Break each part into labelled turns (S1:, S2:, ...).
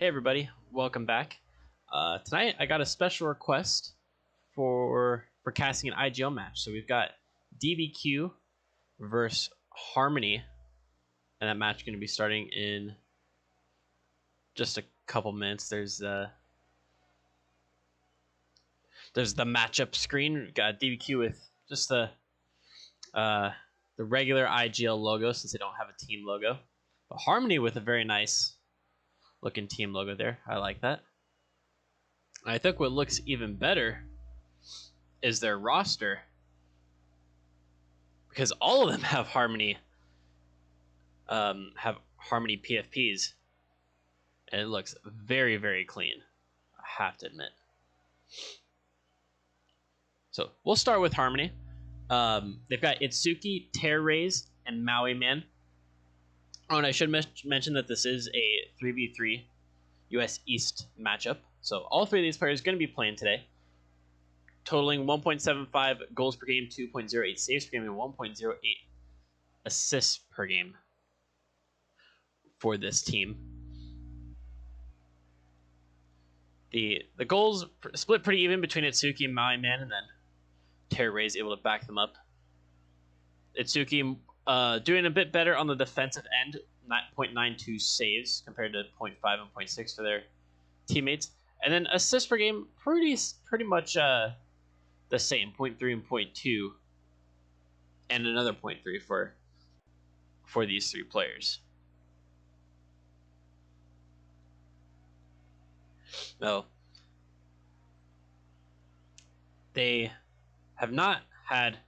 S1: Hey everybody, welcome back. Tonight I got a special request for casting an IGL match. So we've got DBQ versus Harmony, and that match is going to be starting in just a couple minutes. There's the matchup screen. We've got DBQ with just the regular IGL logo since they don't have a team logo, but Harmony with a very nice looking team logo there. I like that. I think what looks even better is their roster, because all of them have Harmony PFPs, and it looks very, very clean, I have to admit. So we'll start with Harmony. They've got Itsuki, Tear Rays, and Maui Man. Oh, and I should mention that this is a 3v3 US East matchup. So all three of these players are going to be playing today, totaling 1.75 goals per game, 2.08 saves per game, and 1.08 assists per game for this team. The goals split pretty even between Itsuki and Maui Man, and then Tear Ray is able to back them up. Itsuki doing a bit better on the defensive end, 0.92 saves compared to 0.5 and 0.6 for their teammates. And then assists per game, pretty much the same, 0.3 and 0.2, and another 0.3 for these three players. No, they have not had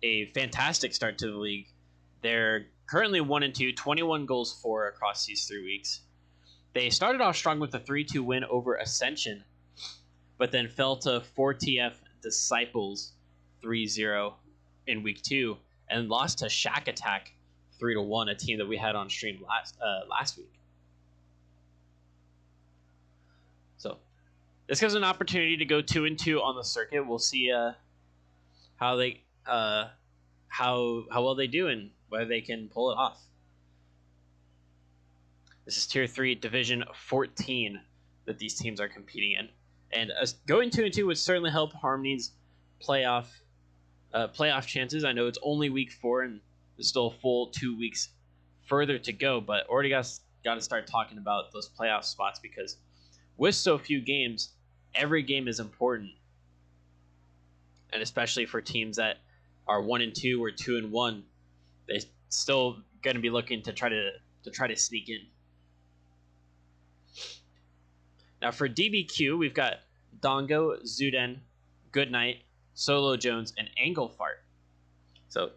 S1: a fantastic start to the league. They're currently 1-2, 21 goals for across these 3 weeks. They started off strong with a 3-2 win over Ascension, but then fell to 4TF Disciples 3-0 in week 2, and lost to Shack Attack 3-1, a team that we had on stream last week. So this gives an opportunity to go 2-2 on the circuit. We'll see how well they do and whether they can pull it off. This is Tier 3 Division 14 that these teams are competing in, and going 2-2 would certainly help Harmony's playoff chances. I know it's only week 4 and there's still a full 2 weeks further to go, but already got to start talking about those playoff spots, because with so few games, every game is important, and especially for teams that are 1-2 or 2-1, they still going to be looking to try to sneak in. Now for DBQ, we've got Dongo, Zuden, Goodnight, Solo Jones, and Anglefart. So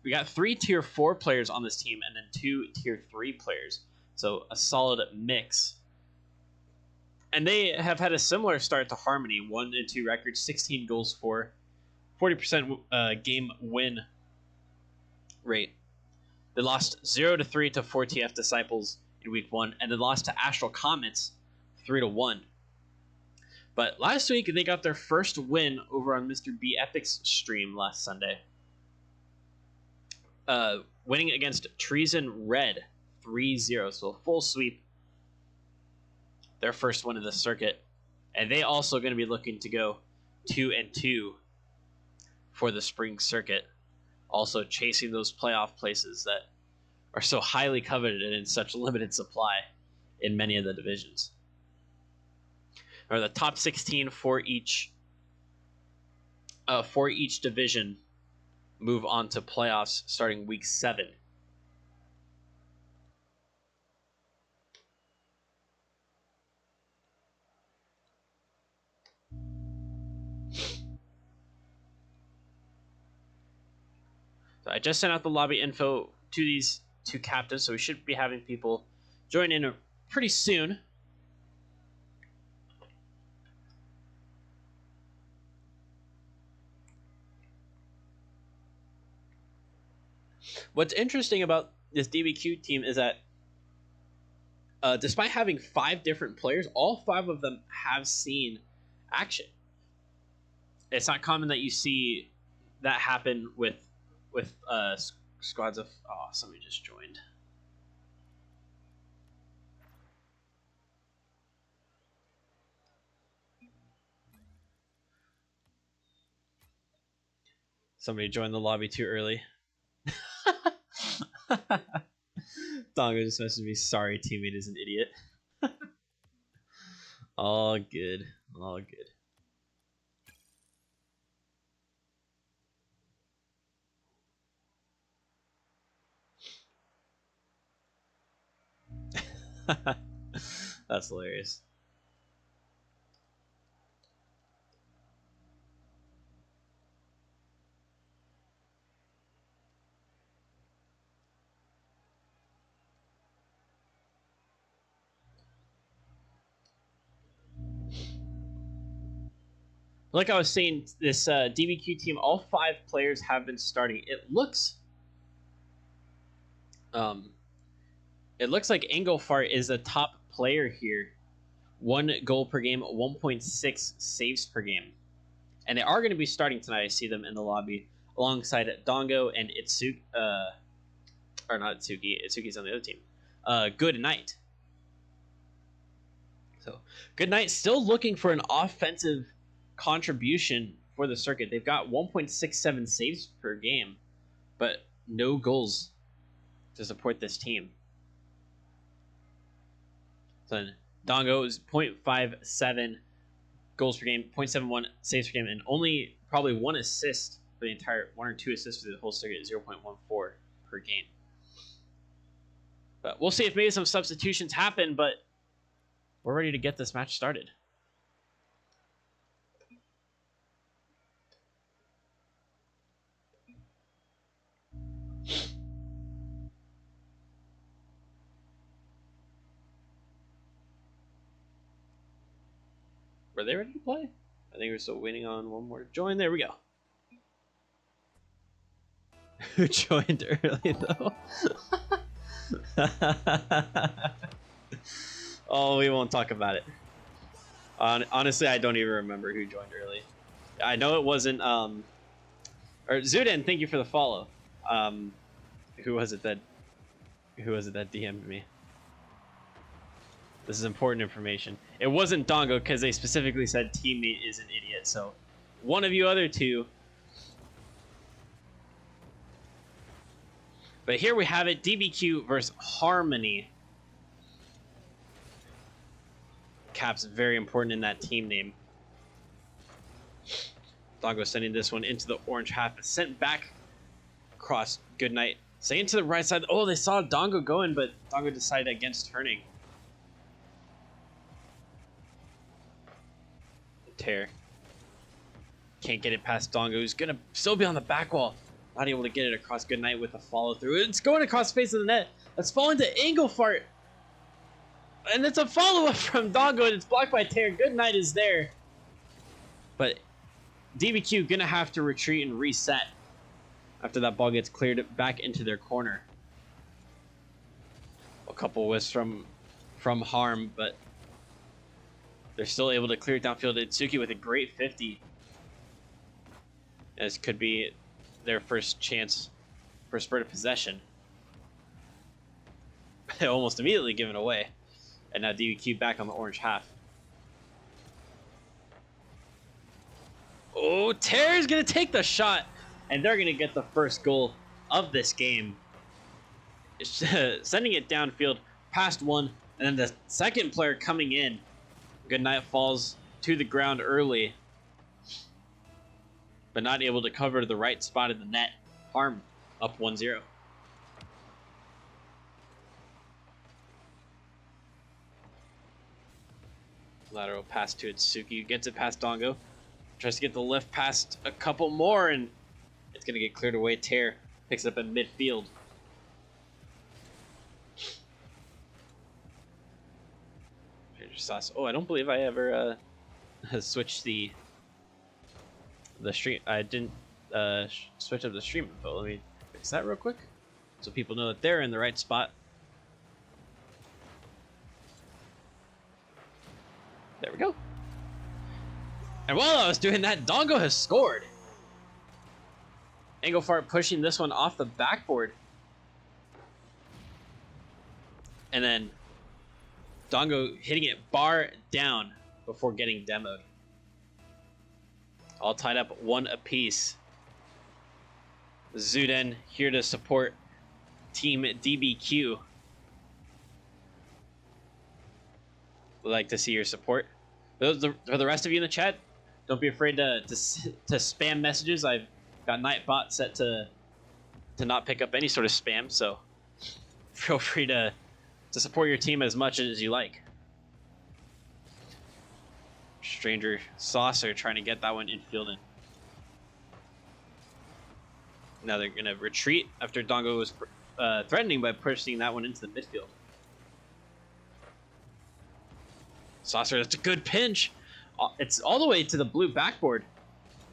S1: we got 3 Tier 4 players on this team and then 2 Tier 3 players. So a solid mix. And they have had a similar start to Harmony, 1-2 record, 16 goals for, 40% game win rate. They lost 0-3 to 4TF Disciples in week 1, and then lost to Astral Comets 3-1. But last week they got their first win over on Mr. B Epic's stream last Sunday, winning against Treason Red 3-0, so a full sweep. Their first win of the circuit, and they also going to be looking to go 2-2 for the spring circuit, also chasing those playoff places that are so highly coveted and in such limited supply in many of the divisions. Or the top 16 for each division move on to playoffs starting week 7. So I just sent out the lobby info to these 2 captains, so we should be having people join in pretty soon. What's interesting about this DBQ team is that despite having 5 different players, all 5 of them have seen action. It's not common that you see that happen with squads of... Oh, somebody just joined. Somebody joined the lobby too early. Dongo just messaged me, sorry, teammate is an idiot. All good. All good. That's hilarious. Like I was saying, this DBQ team, all 5 players have been starting. It looks like Engelfart is the top player here. 1 goal per game, 1.6 saves per game. And they are going to be starting tonight. I see them in the lobby alongside Dongo and Itsuki. Or not Itsuki. Itsuki's on the other team. Good Night. So, Good Night still looking for an offensive contribution for the circuit. They've got 1.67 saves per game, but no goals to support this team. So Dongo is 0.57 goals per game, 0.71 saves per game, and only probably 1 assist for the entire 1 or 2 assists for the whole circuit, 0.14 per game. But we'll see if maybe some substitutions happen, but we're ready to get this match started. Were they ready to play? I think we're still waiting on one more to join. There we go. Who joined early, though? Oh, we won't talk about it. Honestly, I don't even remember who joined early. I know it wasn't... Or Zuden, thank you for the follow. Who was it that DM'd me? This is important information. It wasn't Dongo because they specifically said teammate is an idiot. So one of you other two. But here we have it. DBQ versus Harmony. Cap's very important in that team name. Dongo sending this one into the orange half. Sent back across. Good Night. Say into the right side. Oh, they saw Dongo going, but Dongo decided against turning. Tear. Can't get it past Dongo, who's going to still be on the back wall. Not able to get it across. Good Night with a follow through. It's going across the face of the net. That's falling to Engelfart. And it's a follow-up from Dongo, and it's blocked by Tear. Good Night is there. But DBQ going to have to retreat and reset after that ball gets cleared back into their corner. A couple whiffs from Harm, but they're still able to clear it downfield. Itsuki with a great 50. This could be their first chance for a spurt of possession. Almost immediately given away. And now DBQ back on the orange half. Oh, Terry's going to take the shot. And they're going to get the first goal of this game. Sending it downfield past one. And then the second player coming in. Good Night falls to the ground early, but not able to cover the right spot of the net. Harm up 1-0. Lateral pass to Itsuki. Gets it past Dongo. Tries to get the lift past a couple more, and it's going to get cleared away. Tear picks it up in midfield. Sauce. Oh, I don't believe I ever switched the stream. I didn't switch up the stream info. Let me fix that real quick so people know that they're in the right spot. There we go. And while I was doing that, Dongo has scored. Engelfart pushing this one off the backboard. And then Dongo hitting it bar down before getting demoed. All tied up 1 apiece. Zuden here to support Team DBQ. Would like to see your support. For the rest of you in the chat, don't be afraid to spam messages. I've got Nightbot set to not pick up any sort of spam, so feel free to support your team as much as you like. Stranger Saucer trying to get that one infield in. Now they're going to retreat after Dongo was threatening by pushing that one into the midfield. Saucer, that's a good pinch. It's all the way to the blue backboard.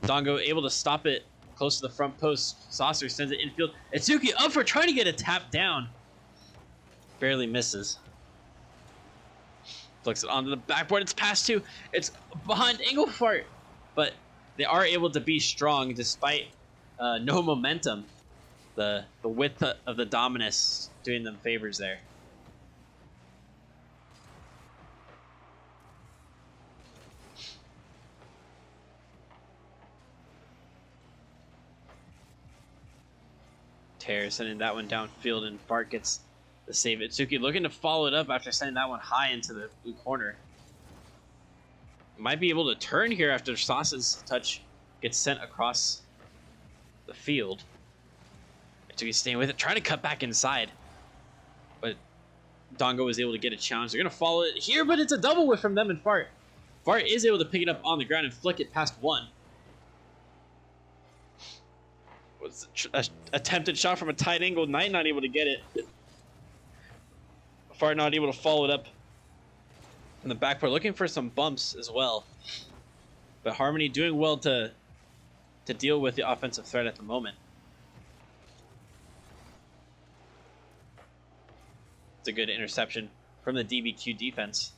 S1: Dongo able to stop it close to the front post. Saucer sends it infield. Itsuki up for trying to get a tap down. Barely misses. Flicks it onto the backboard. It's past two. It's behind Engelfart. But they are able to be strong despite no momentum. The width of the Dominus doing them favors there. Tear sending that one downfield, and Fart gets the save. Itsuki looking to follow it up after sending that one high into the blue corner. Might be able to turn here after Sauce's touch gets sent across the field. Itsuki staying with it, trying to cut back inside. But Dongo was able to get a challenge. They're going to follow it here, but it's a double whiff from them and Fart. Fart is able to pick it up on the ground and flick it past one. Was an attempted shot from a tight angle. Knight not able to get it. Fart not able to follow it up in the backboard. Looking for some bumps as well. But Harmony doing well to deal with the offensive threat at the moment. It's a good interception from the DBQ defense.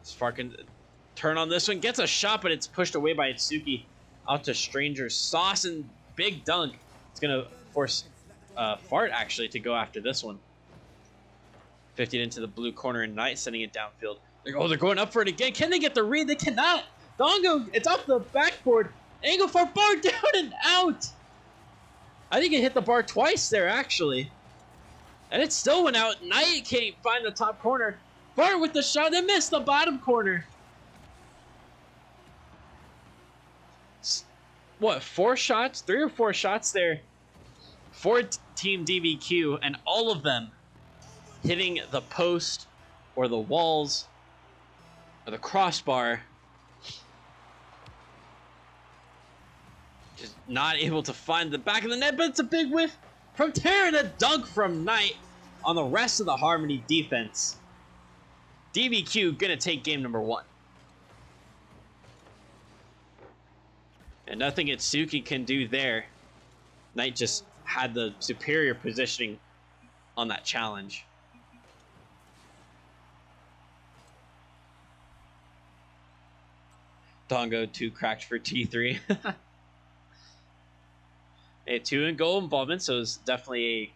S1: Fart can turn on this one. Gets a shot, but it's pushed away by Itsuki. Out to Stranger Sauce and big dunk. It's going to force Fart actually to go after this one. 50 into the blue corner, and Knight sending it downfield. They're going up for it again. Can they get the read? They cannot. Dongo, it's off the backboard. Engelfart bar down and out. I think it hit the bar twice there, actually. And it still went out. Knight can't find the top corner. Fart with the shot. They missed the bottom corner. What, 4 shots? 3 or 4 shots there for Team DBQ, and all of them hitting the post or the walls or the crossbar. Just not able to find the back of the net, but it's a big whiff from Terran, a dunk from Knight on the rest of the Harmony defense. DBQ gonna take game number 1. And nothing Itsuki can do there. Knight just had the superior positioning on that challenge. Dongo 2 cracked for T3. A 2 in goal involvement, so it's definitely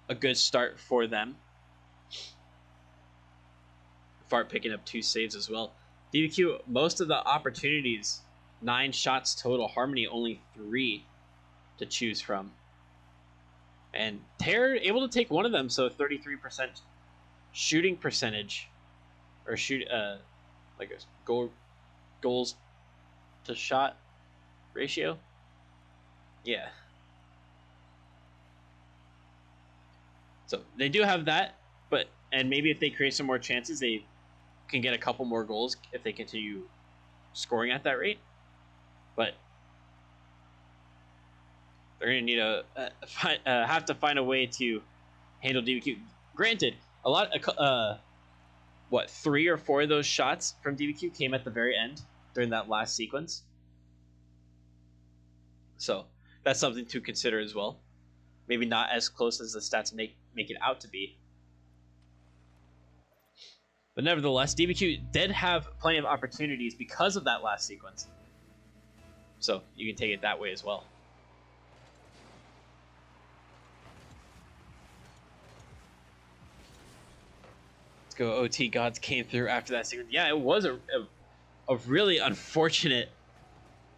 S1: a good start for them. Fart picking up 2 saves as well. DBQ, most of the opportunities, 9 shots total. Harmony only 3 to choose from. And Terror able to take one of them, so 33% shooting percentage, or like a goals to shot ratio. Yeah. So they do have that, and maybe if they create some more chances, they can get a couple more goals if they continue scoring at that rate. But they're going to need have to find a way to handle DBQ. Granted, a lot, 3 or 4 of those shots from DBQ came at the very end during that last sequence. So that's something to consider as well. Maybe not as close as the stats make it out to be. But nevertheless, DBQ did have plenty of opportunities because of that last sequence. So you can take it that way as well. Let's go. OT Gods came through after that sequence. Yeah, it was a really unfortunate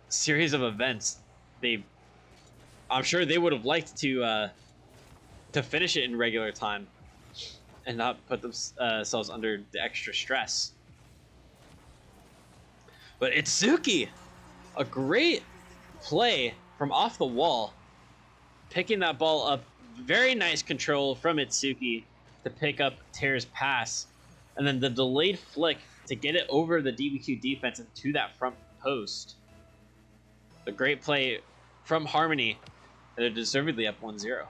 S1: series of events. They I'm sure they would have liked to finish it in regular time and not put themselves under the extra stress. But Itsuki, a great play from off the wall, picking that ball up. Very nice control from Itsuki to pick up Ter's pass, and then the delayed flick to get it over the DBQ defense and to that front post. A great play from Harmony, and they're deservedly up 1-0.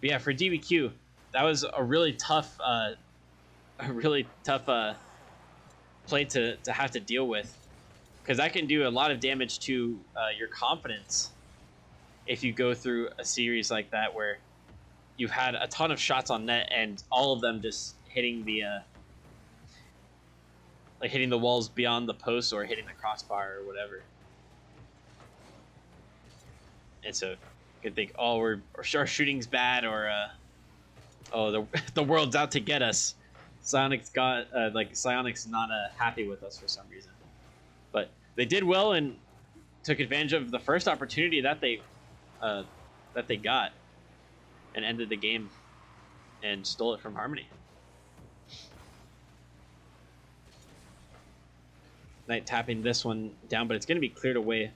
S1: But yeah, for DBQ, that was a really tough play to have to deal with, because that can do a lot of damage to your confidence if you go through a series like that where you've had a ton of shots on net and all of them just hitting the hitting the walls beyond the post or hitting the crossbar or whatever. And so you could think, oh, our shooting's bad, or oh, the world's out to get us. Psionic's not happy with us for some reason. But they did well and took advantage of the first opportunity that they got and ended the game and stole it from Harmony. Knight tapping this one down, but it's going to be cleared away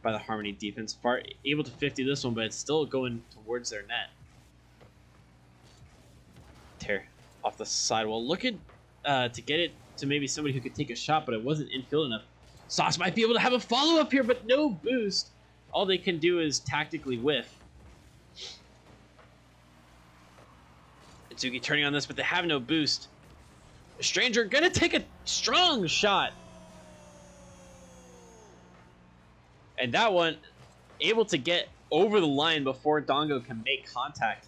S1: by the Harmony defense. Far able to 50 this one, but it's still going towards their net. Tear off the sidewall, looking to get it to maybe somebody who could take a shot, but it wasn't infield enough. Sauce might be able to have a follow-up here, but no boost. All they can do is tactically whiff. Itsuki turning on this, but they have no boost. Stranger gonna take a strong shot. And that one, able to get over the line before Dongo can make contact.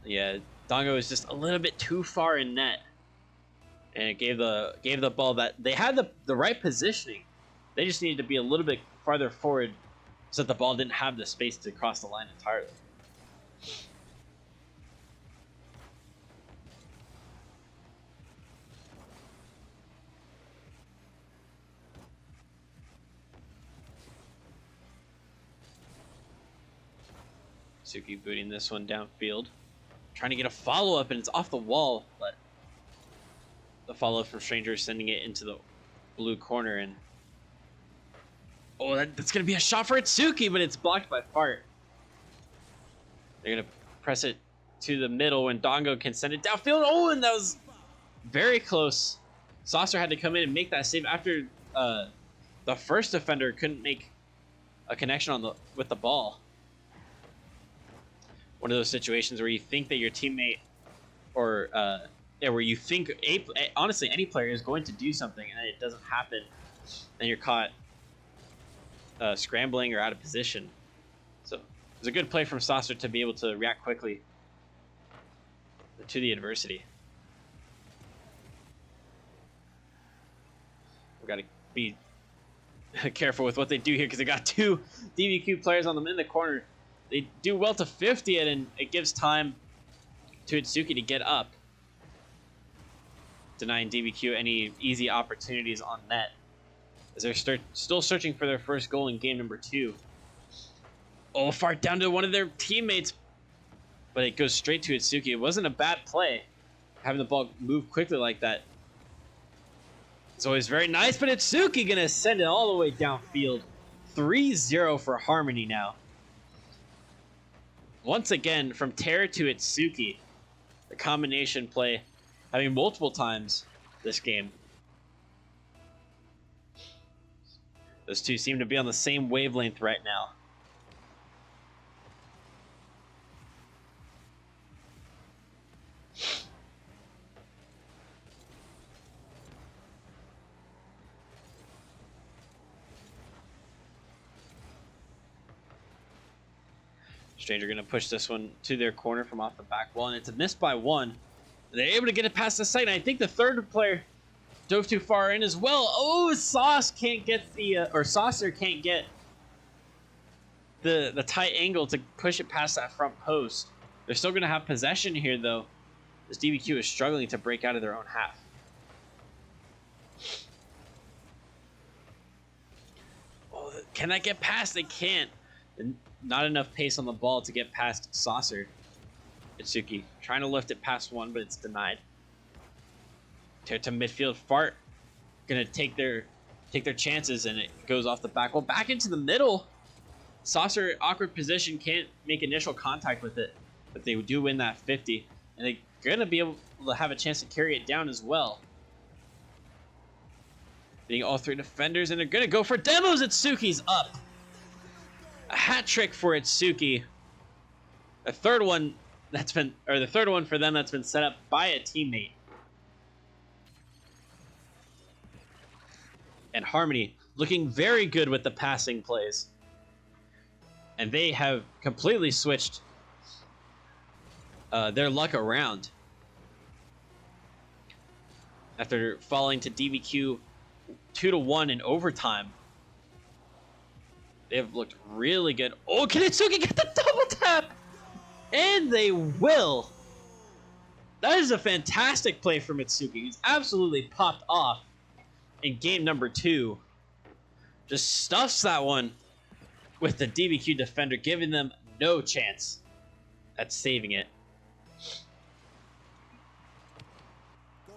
S1: Yeah, Dongo is just a little bit too far in net. And it gave the ball that they had the right positioning. They just needed to be a little bit farther forward so that the ball didn't have the space to cross the line entirely. Suki booting this one downfield. Trying to get a follow-up, and it's off the wall, but the follow-up from Stranger is sending it into the blue corner, and oh, that's going to be a shot for Itsuki, but it's blocked by Fart. They're going to press it to the middle when Dongo can send it downfield. Oh, and that was very close. Saucer had to come in and make that save after the first defender couldn't make a connection with the ball. One of those situations where you think that your teammate, or where you think honestly any player is going to do something and it doesn't happen, and you're caught scrambling or out of position. So it was a good play from Saucer to be able to react quickly to the adversity. We've got to be careful with what they do here, because they got two DBQ players on them in the corner. They do well to 50 it, and it gives time to Itsuki to get up, denying DBQ any easy opportunities on net, as they're still searching for their first goal in game number 2. Oh, Fart down to one of their teammates, but it goes straight to Itsuki. It wasn't a bad play, having the ball move quickly like that. It's always very nice, but Itsuki gonna send it all the way downfield. 3-0 for Harmony now. Once again, from Terra to Itsuki, the combination play having multiple times this game. Those two seem to be on the same wavelength right now. Stranger going to push this one to their corner from off the back wall, and it's a miss by one. They're able to get it past the second. I think the third player dove too far in as well. Oh, Saucer can't get the tight angle to push it past that front post. They're still going to have possession here, though. This DBQ is struggling to break out of their own half. Can that get past? They can't. And not enough pace on the ball to get past Saucer. Itsuki trying to lift it past one, but it's denied. Tear to midfield. Fart gonna take their chances, and it goes off the back. Well, back into the middle. Saucer, awkward position, can't make initial contact with it, but they do win that 50, and they're gonna be able to have a chance to carry it down as well. Beating all three defenders, and they're gonna go for demos. Itsuki's up. A hat trick for Itsuki. The third one for them that's been set up by a teammate. And Harmony looking very good with the passing plays. And they have completely switched their luck around. After falling to DBQ 2-1 in overtime. They have looked really good. Oh, can Itsuki get the double tap? And they will. That is a fantastic play from Itsuki. He's absolutely popped off in game number 2. Just stuffs that one with the DBQ defender, giving them no chance at saving it.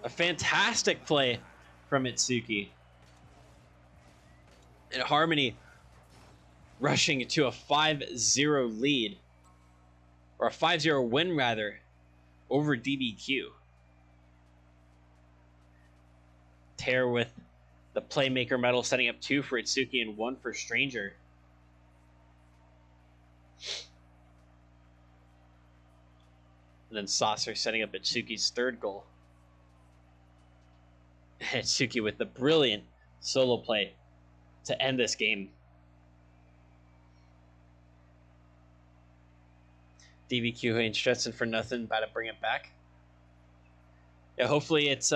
S1: A fantastic play from Itsuki. And Harmony rushing to a 5-0 lead. Or a 5-0 win, rather, over DBQ. Tear with the Playmaker medal, setting up 2 for Itsuki and 1 for Stranger. And then Saucer setting up Itsuki's 3rd goal. Itsuki with the brilliant solo play to end this game. DBQ ain't stressing for nothing, about to bring it back. Yeah, hopefully it's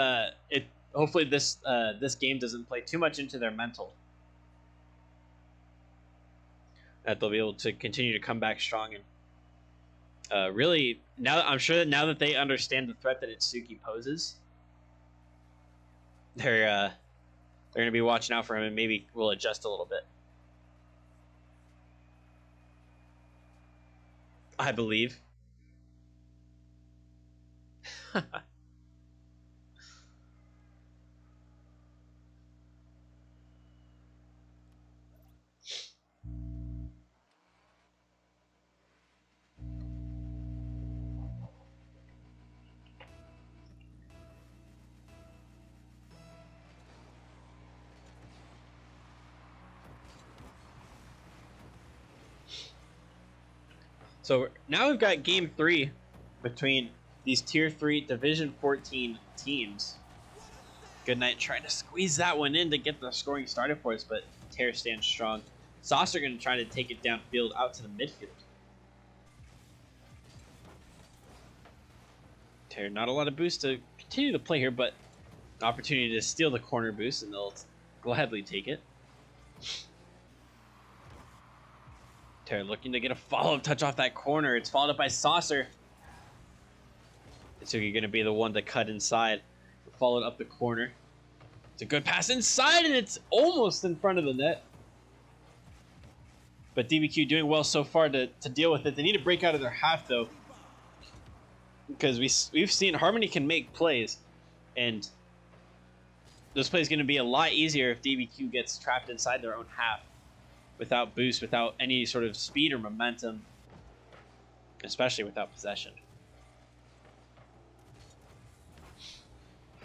S1: hopefully this game doesn't play too much into their mental. That they'll be able to continue to come back strong and really I'm sure that now that they understand the threat that Itsuki poses, they're going to be watching out for him and maybe will adjust a little bit. I believe. So now we've got game 3 between these tier 3 division 14 teams. Goodnight trying to squeeze that one in to get the scoring started for us, but Tear stands strong. Saucer going to try to take it downfield out to the midfield. Tear, not a lot of boost to continue to play here, but an opportunity to steal the corner boost, and they'll gladly take it. Tear looking to get a follow-up touch off that corner. It's followed up by Saucer. Itsuki going to be the one to cut inside. Followed up the corner. It's a good pass inside, and it's almost in front of the net. But DBQ doing well so far to deal with it. They need to break out of their half, though. Because we've seen Harmony can make plays. And those plays going to be a lot easier if DBQ gets trapped inside their own half. Without boost, without any sort of speed or momentum, especially without possession.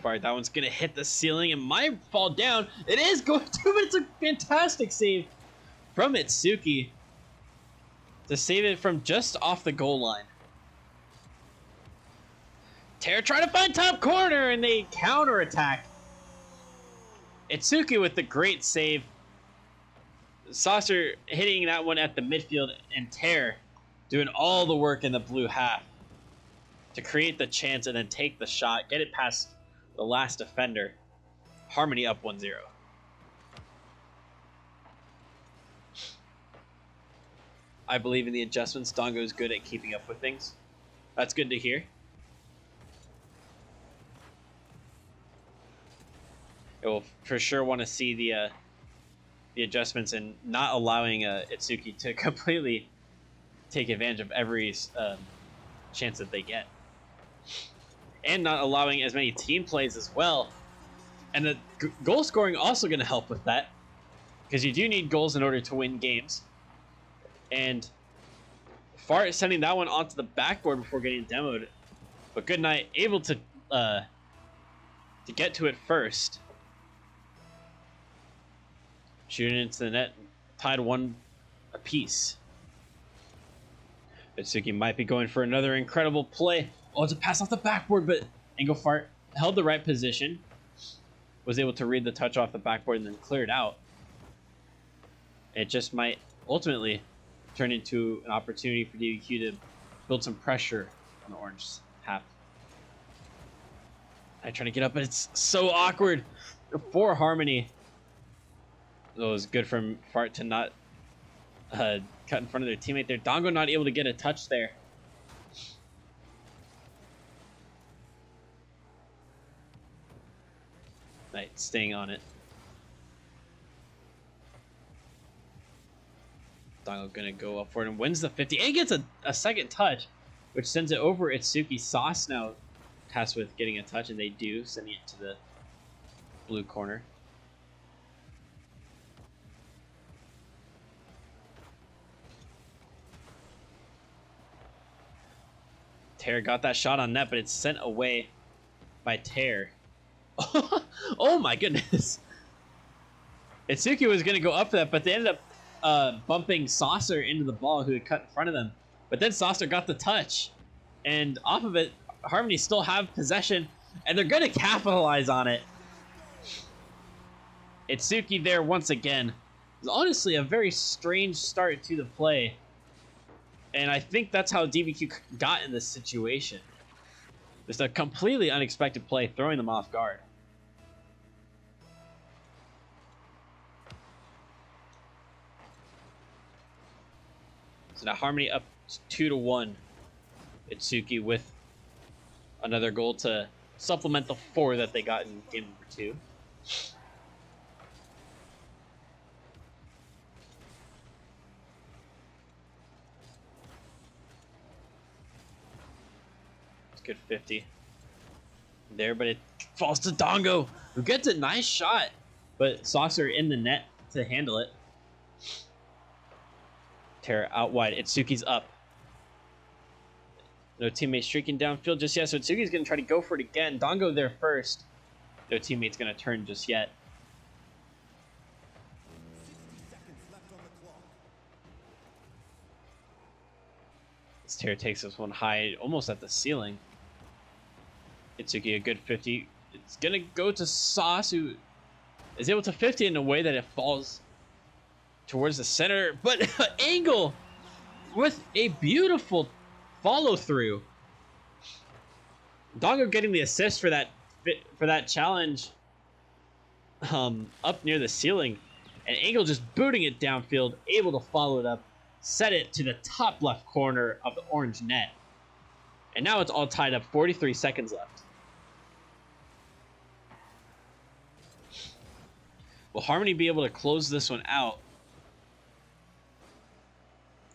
S1: Fire, that one's gonna hit the ceiling and might fall down. It is going to, but it's a fantastic save from Itsuki to save it from just off the goal line. Tear trying to find top corner, and they counterattack. Itsuki with the great save. Saucer hitting that one at the midfield, and Tear doing all the work in the blue half to create the chance and then take the shot, get it past the last defender. Harmony up 1-0. I believe in the adjustments. Dongo's good at keeping up with things. That's good to hear. I will for sure want to see the the adjustments and not allowing Itsuki to completely take advantage of every chance that they get. And not allowing as many team plays as well. And the goal scoring also going to help with that, because you do need goals in order to win games. And Fart sending that one onto the backboard before getting demoed. But Goodnight able to get to it first. Shooting into the net, tied 1 apiece. Itsuki might be going for another incredible play. Oh, it's a pass off the backboard, but Engelfart held the right position. Was able to read the touch off the backboard and then clear it out. It just might ultimately turn into an opportunity for DBQ to build some pressure on the orange half. I try to get up, but it's so awkward for Harmony. It was good from Fart to not cut in front of their teammate there. Dongo not able to get a touch there. Knight staying on it. Dongo gonna go up for it and wins the 50 and gets a second touch, which sends it over Itsuki. Sauce now tasked with getting a touch, and they do, sending it to the blue corner. Tear got that shot on net, but it's sent away by Tear. Oh my goodness. Itsuki was going to go up for that, but they ended up bumping Saucer into the ball, who had cut in front of them. But then Saucer got the touch. And off of it, Harmony still have possession, and they're going to capitalize on it. Itsuki there once again. It was honestly a very strange start to the play. And I think that's how DBQ got in this situation. Just a completely unexpected play, throwing them off guard. So now Harmony up 2-1. Itsuki with another goal to supplement the 4 that they got in game number 2. Good 50 there, but it falls to Dongo, who gets a nice shot, but Saucer in the net to handle it. Terra out wide. Itsuki's up. No teammate streaking downfield just yet, so Itsuki's going to try to go for it again. Dongo there first. No teammate's going to turn just yet. This Terra takes this one high, almost at the ceiling. Itsuki a good 50. It's going to go to Sauce, who is able to 50 in a way that it falls towards the center. But Angle with a beautiful follow through. Dongo getting the assist for that challenge up near the ceiling. And Angle just booting it downfield, able to follow it up, set it to the top left corner of the orange net. And now it's all tied up, 43 seconds left. Will Harmony be able to close this one out?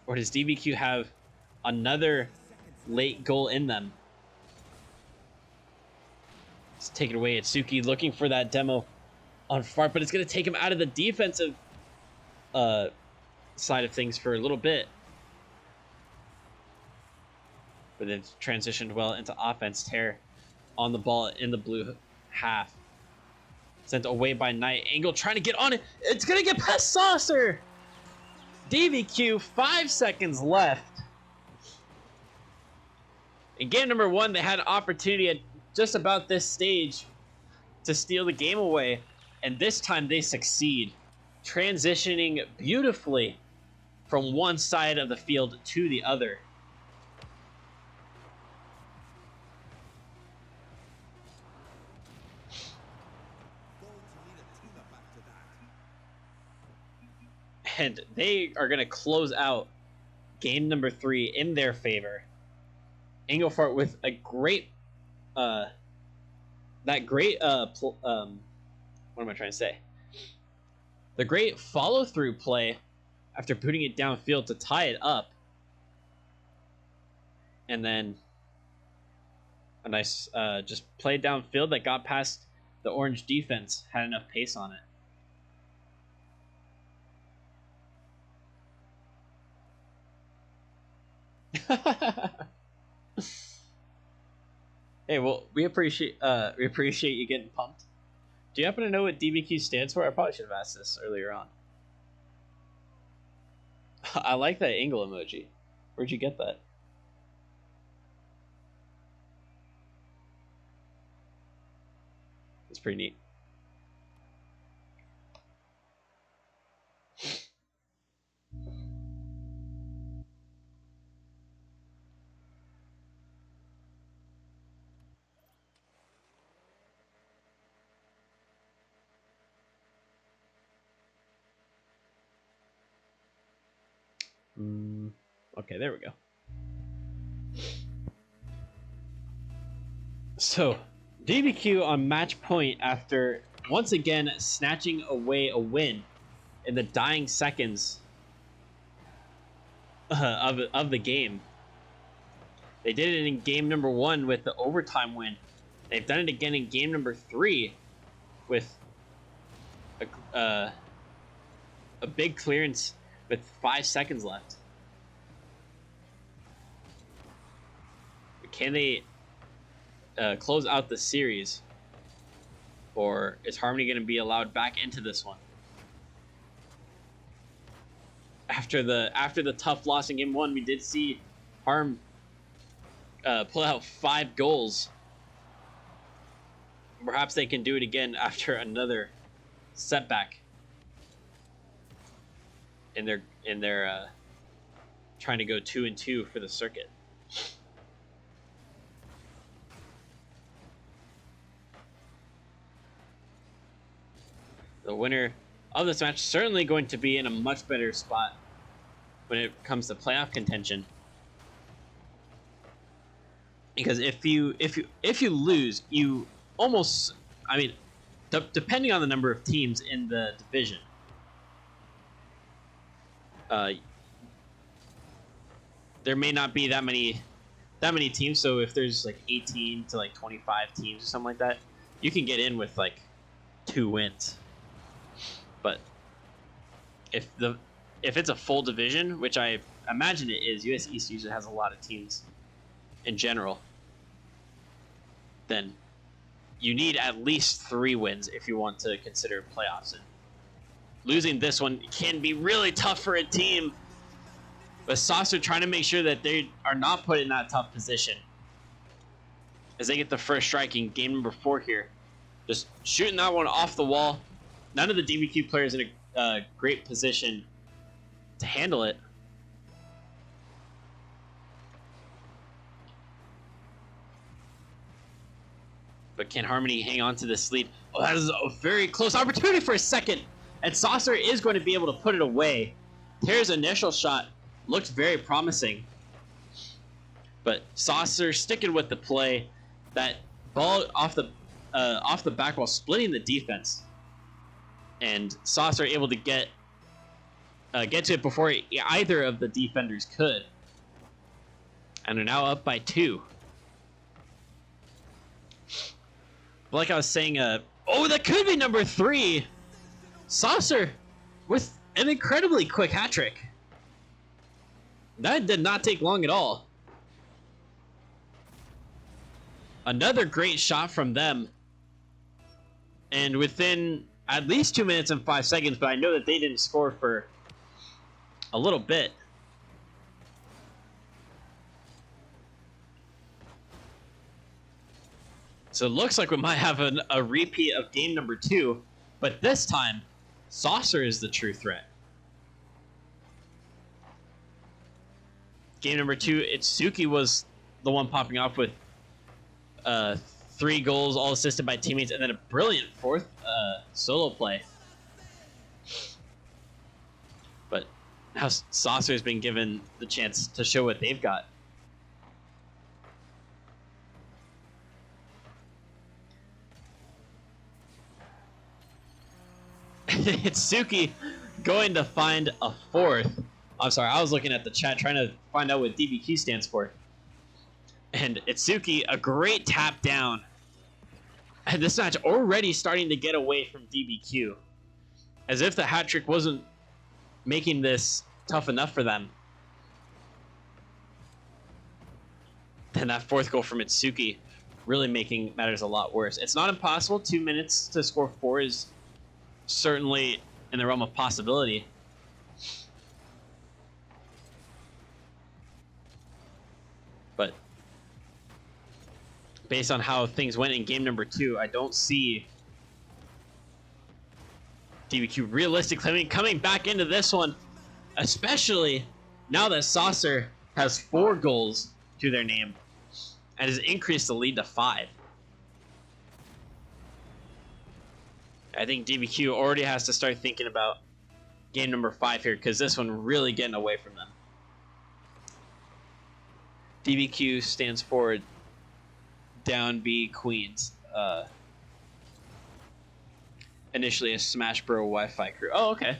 S1: Or does DBQ have another late goal in them? Let's take it away. Itsuki looking for that demo on Fart, but it's going to take him out of the defensive side of things for a little bit. But then transitioned well into offense. Tear on the ball in the blue half. Sent away by Knight. Angle trying to get on it. It's going to get past Saucer. DBQ, 5 seconds left. In game number 1, they had an opportunity at just about this stage to steal the game away. And this time they succeed, transitioning beautifully from one side of the field to the other. And they are going to close out game number 3 in their favor. Engelfart with a great, what am I trying to say? The great follow-through play after putting it downfield to tie it up. And then a nice just play downfield that got past the Orange defense, had enough pace on it. Hey, well, we appreciate you getting pumped. Do you happen to know what DBQ stands for? I probably should have asked this earlier on. I like that angle emoji. Where'd you get that? It's pretty neat. Okay, there we go. So, DBQ on match point after once again snatching away a win in the dying seconds of the game. They did it in game number 1 with the overtime win. They've done it again in game number 3 with a big clearance with 5 seconds left. Can they close out the series, or is Harmony going to be allowed back into this one? After the tough loss in game 1, we did see Harm pull out 5 goals. Perhaps they can do it again after another setback in their trying to go 2-2 for the circuit. The winner of this match certainly going to be in a much better spot when it comes to playoff contention. Because if you lose, you almost, I mean, depending on the number of teams in the division, there may not be that many teams. So if there's like 18 to like 25 teams or something like that, you can get in with like 2 wins. But if it's a full division, which I imagine it is, US East usually has a lot of teams in general, then you need at least 3 wins if you want to consider playoffs. And losing this one can be really tough for a team, but Saucer trying to make sure that they are not put in that tough position as they get the first strike in game number 4 here. Just shooting that one off the wall. None of the DBQ players in a great position to handle it. But can Harmony hang on to this lead? Oh, that is a very close opportunity for a second. And Saucer is going to be able to put it away. Terra's initial shot looked very promising. But Saucer sticking with the play. That ball off the back wall, splitting the defense. And Saucer able to get to it before either of the defenders could. And are now up by 2. But like I was saying, oh, that could be number 3. Saucer with an incredibly quick hat trick. That did not take long at all. Another great shot from them. And within at least 2 minutes and 5 seconds, but I know that they didn't score for a little bit. So it looks like we might have a repeat of game number 2, but this time, Saucer is the true threat. Game number 2, Itsuki was the one popping off with 3 goals, all assisted by teammates, and then a brilliant 4th solo play. But now Saucer has been given the chance to show what they've got. Itsuki going to find a fourth. I'm sorry, I was looking at the chat trying to find out what DBQ stands for. And Itsuki, a great tap down. And this match already starting to get away from DBQ. As if the hat trick wasn't making this tough enough for them. Then that fourth goal from Itsuki really making matters a lot worse. It's not impossible. 2 minutes to score 4 is certainly in the realm of possibility. But based on how things went in game number 2, I don't see DBQ realistically coming back into this one, especially now that Saucer has 4 goals to their name and has increased the lead to 5. I think DBQ already has to start thinking about game number 5 here, because this one really getting away from them. DBQ stands for Down B Queens. Initially a Smash Bro Wi-Fi crew. Oh, okay.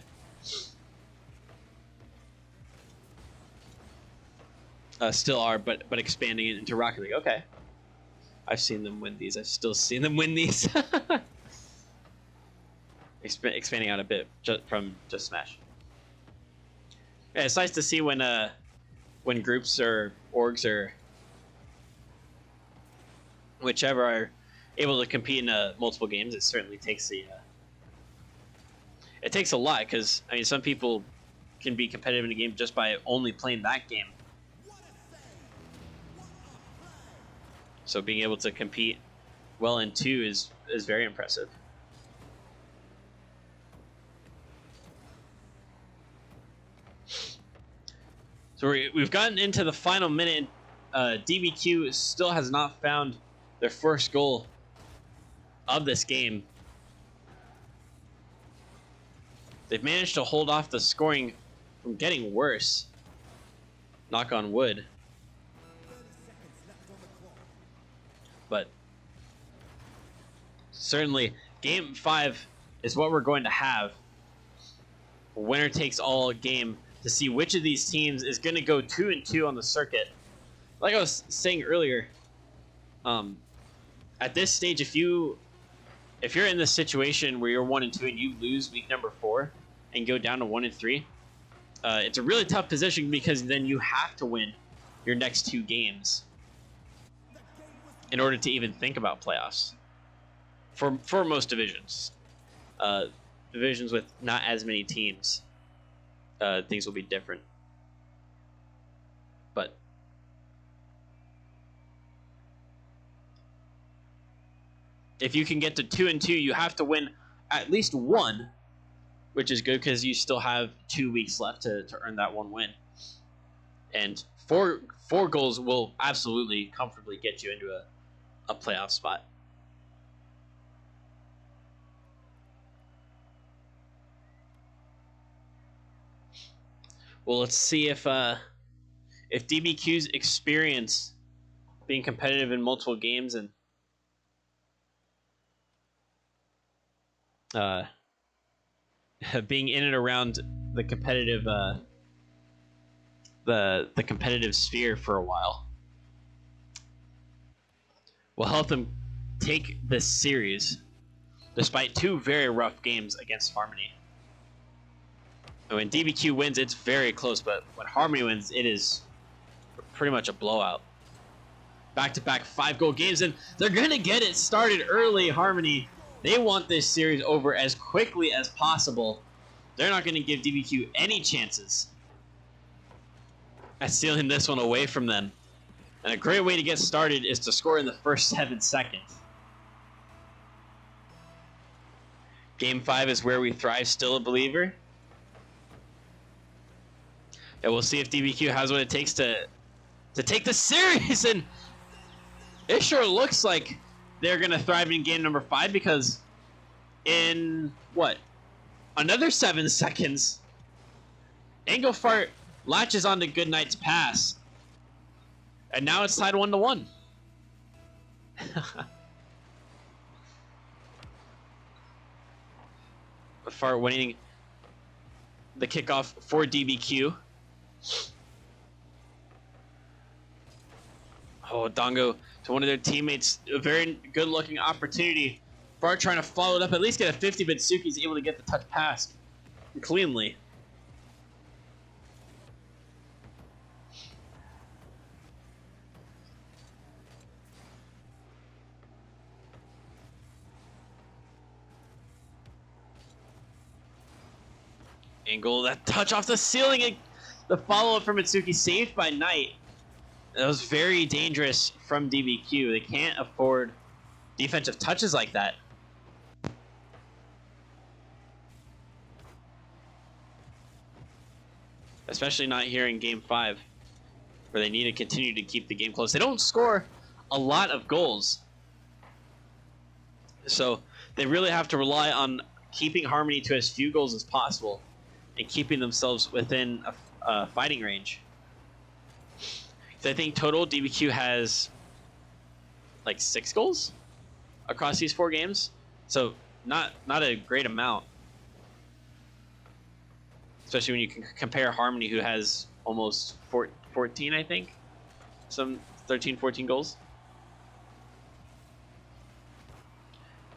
S1: Still are, but expanding it into Rocket League. Okay. I've seen them win these. I've still seen them win these. Expanding out a bit from just Smash. Yeah, it's nice to see when groups or orgs or whichever are able to compete in multiple games. It certainly takes it takes a lot, because I mean, some people can be competitive in a game just by only playing that game. So being able to compete well in 2 is very impressive. So we've gotten into the final minute. DBQ still has not found their first goal of this game. They've managed to hold off the scoring from getting worse. Knock on wood. But certainly, game 5 is what we're going to have. Winner takes all game to see which of these teams is going to go 2-2 on the circuit. Like I was saying earlier, at this stage, if you're in this situation where you're 1-2 and you lose week number 4 and go down to 1-3, it's a really tough position, because then you have to win your next 2 games in order to even think about playoffs. For most divisions, divisions with not as many teams, things will be different. But if you can get to 2-2, you have to win at least 1, which is good because you still have 2 weeks left to earn that 1 win. And four goals will absolutely comfortably get you into a playoff spot. Well, let's see if DBQ's experience being competitive in multiple games and being in and around the competitive the competitive sphere for a while will help them take this series, despite 2 very rough games against Harmony. And when DBQ wins, it's very close, but when Harmony wins, it is pretty much a blowout. Back-to-back 5-goal games, and they're going to get it started early, Harmony. They want this series over as quickly as possible. They're not going to give DBQ any chances at stealing this one away from them. And a great way to get started is to score in the first 7 seconds. Game 5 is where we thrive, still a believer. And we'll see if DBQ has what it takes to take the series. And it sure looks like they're going to thrive in game number 5, because in, another 7 seconds, Engelfart latches onto Goodnight's pass. And now it's tied 1-1. Fart winning the kickoff for DBQ. Oh, Dongo to one of their teammates. A very good looking opportunity. Fart trying to follow it up, at least get a 50, but Suki's able to get the touch pass cleanly. Angle, that touch off the ceiling, and the follow-up from Itsuki saved by Knight. That was very dangerous from DBQ. They can't afford defensive touches like that. Especially not here in Game 5, where they need to continue to keep the game close. They don't score a lot of goals, so they really have to rely on keeping Harmony to as few goals as possible and keeping themselves within a fighting range. So I think total DBQ has like 6 goals across these 4 games, so not a great amount. Especially when you can compare Harmony, who has almost 14, I think. Some 13, 14 goals.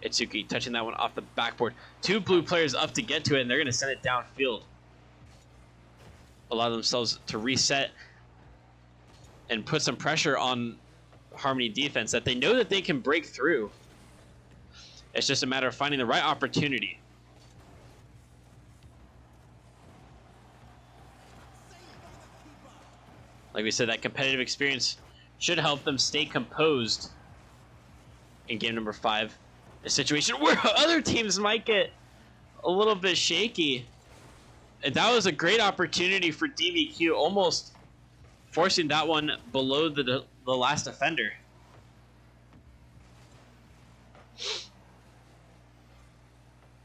S1: Itsuki touching that one off the backboard. 2 blue players up to get to it, and they're going to send it downfield. Allow themselves to reset and put some pressure on Harmony defense that they know that they can break through. It's just a matter of finding the right opportunity. Like we said, that competitive experience should help them stay composed in game number 5. A situation where other teams might get a little bit shaky. And that was a great opportunity for DBQ, almost forcing that one below the last defender.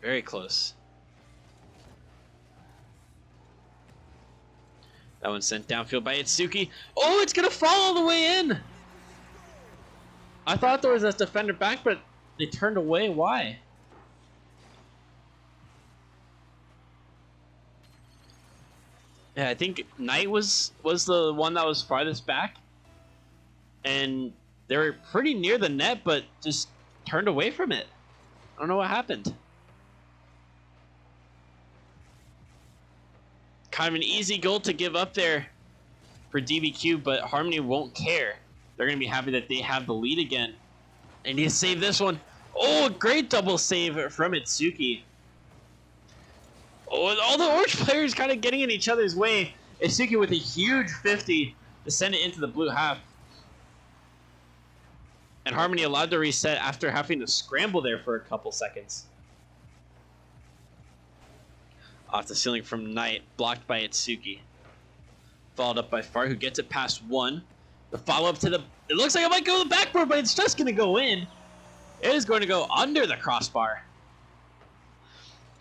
S1: Very close. That one's sent downfield by Itsuki. Oh, it's going to fall all the way in. I thought there was a defender back, but they turned away. Why? Yeah, I think Knight was the one that was farthest back. And they were pretty near the net, but just turned away from it. I don't know what happened. Kind of an easy goal to give up there for DBQ, but Harmony won't care. They're going to be happy that they have the lead again. They need to save this one. Oh, a great double save from Itsuki. Oh, and all the orange players kind of getting in each other's way. Itsuki with a huge 50 to send it into the blue half. And Harmony allowed to reset after having to scramble there for a couple seconds. Off the ceiling from Knight, blocked by Itsuki. Followed up by Far, who gets it past 1. The follow-up to the... It looks like it might go to the backboard, but it's just going to go in. It is going to go under the crossbar.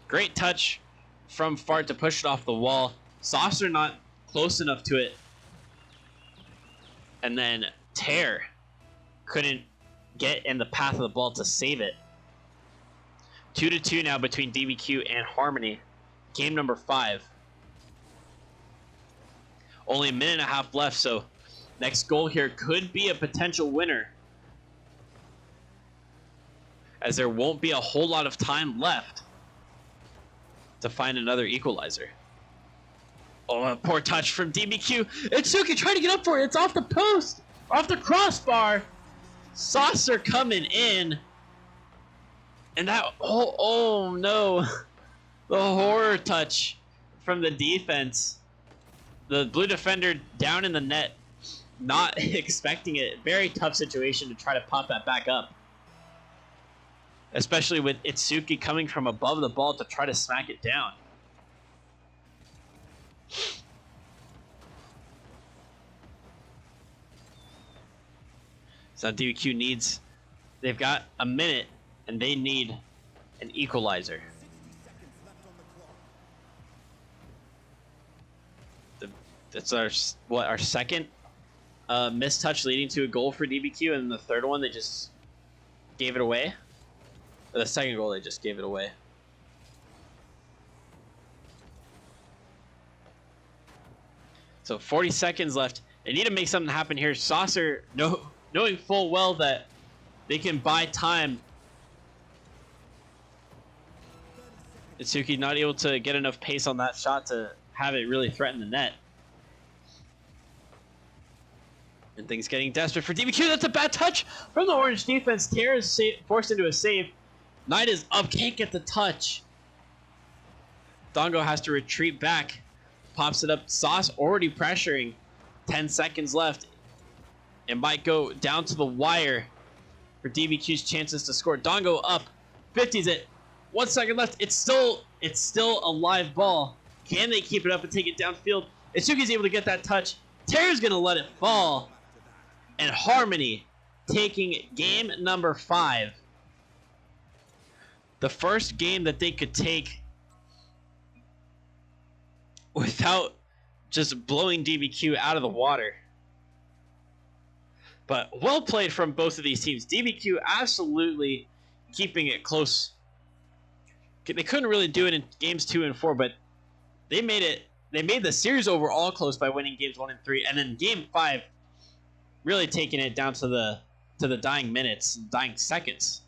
S1: Great touch from Fart to push it off the wall. Saucer not close enough to it. And then Tear couldn't get in the path of the ball to save it. 2-2 now between DBQ and Harmony. Game number 5. Only a minute and a half left, so next goal here could be a potential winner, as there won't be a whole lot of time left to find another equalizer. Oh, a poor touch from DBQ. Itsuki trying to get up for it. It's off the post, off the crossbar. Saucer coming in. And that, oh no. The horror touch from the defense. The blue defender down in the net, not expecting it. Very tough situation to try to pop that back up. Especially with Itsuki coming from above the ball to try to smack it down. So DBQ needs, they've got a minute and they need an equalizer. That's our second missed touch leading to a goal for DBQ, and the third one they just gave it away. Or the second goal they just gave it away. So 40 seconds left. They need to make something happen here. Saucer, knowing full well that they can buy time. Itsuki not able to get enough pace on that shot to have it really threaten the net. And things getting desperate for DBQ. That's a bad touch from the orange defense. Terra is forced into a save. Knight is up, can't get the touch. Dongo has to retreat back. Pops it up. Sauce already pressuring. 10 seconds left. It might go down to the wire for DBQ's chances to score. Dongo up. 50's it. 1 second left. It's still a live ball. Can they keep it up and take it downfield? Itsuki's able to get that touch. Terra's going to let it fall. And Harmony taking game number 5. The first game that they could take without just blowing DBQ out of the water. But well played from both of these teams. DBQ absolutely keeping it close. They couldn't really do it in games 2 and 4, but they made the series overall close by winning games 1 and 3, and then game 5 really taking it down to the dying minutes, dying seconds.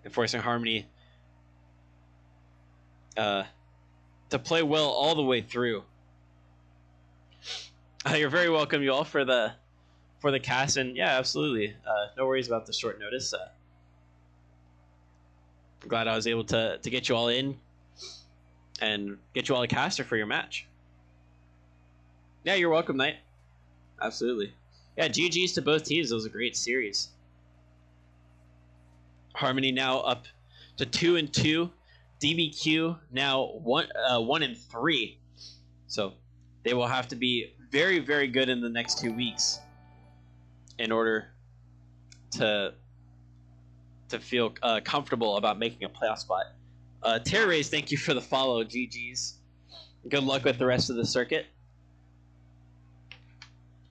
S1: And forcing Harmony to play well all the way through. You're very welcome, you all, for the cast, and yeah, absolutely. No worries about the short notice. I'm glad I was able to get you all in and get you all a caster for your match. Yeah, you're welcome, Knight. Absolutely. Yeah, GG's to both teams. It was a great series. Harmony now up to 2 and 2. DBQ now 1 and 3. So they will have to be very, very good in the next 2 weeks in order to feel comfortable about making a playoff spot. Terra Rays, thank you for the follow. GG's. Good luck with the rest of the circuit.